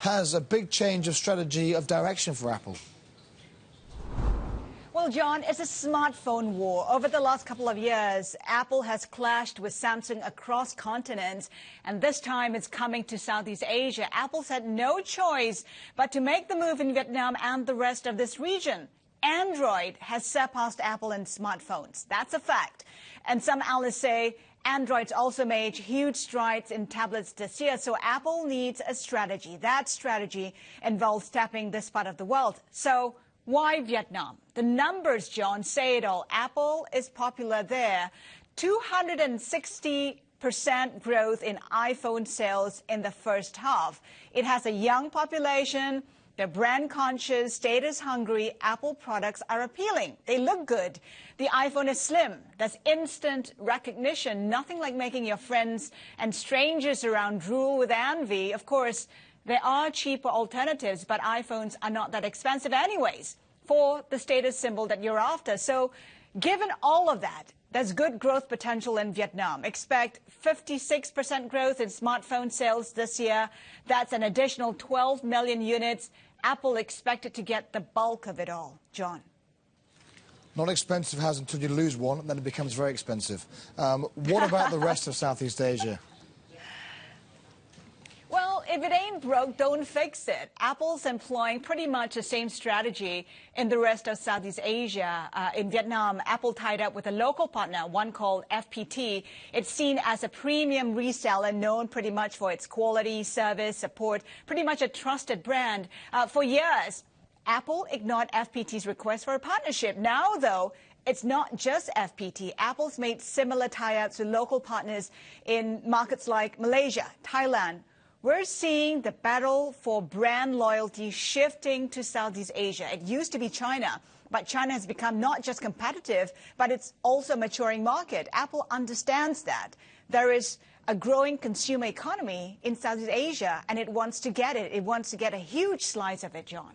has a big change of strategy of direction for Apple. Well, John, it's a smartphone war. Over the last couple of years, Apple has clashed with Samsung across continents, and this time it's coming to Southeast Asia. Apple's had no choice but to make the move in Vietnam and the rest of this region. Android has surpassed Apple in smartphones. That's a fact. And some analysts say Android's also made huge strides in tablets this year, so Apple needs a strategy. That strategy involves tapping this part of the world. So why Vietnam? The numbers, John, say it all. Apple is popular there. 260% growth in iPhone sales in the first half. It has a young population. They're brand conscious, status hungry. Apple products are appealing. They look good. The iPhone is slim. There's instant recognition. Nothing like making your friends and strangers around drool with envy. Of course, there are cheaper alternatives, but iPhones are not that expensive anyways for the status symbol that you're after. So given all of that, there's good growth potential in Vietnam. Expect 56% growth in smartphone sales this year. That's an additional 12 million units. Apple expected to get the bulk of it all. John. Not expensive has until you lose one, and then it becomes very expensive. What about the rest of Southeast Asia? Well, if it ain't broke, don't fix it. Apple's employing pretty much the same strategy in the rest of Southeast Asia. In Vietnam, Apple tied up with a local partner, one called FPT. It's seen as a premium reseller known pretty much for its quality, service, support, pretty much a trusted brand. For years, Apple ignored FPT's request for a partnership. Now, though, it's not just FPT. Apple's made similar tie-ups with local partners in markets like Malaysia, Thailand. We're seeing the battle for brand loyalty shifting to Southeast Asia. It used to be China, but China has become not just competitive, but it's also a maturing market. Apple understands that. There is a growing consumer economy in Southeast Asia, and it wants to get it. It wants to get a huge slice of it, John.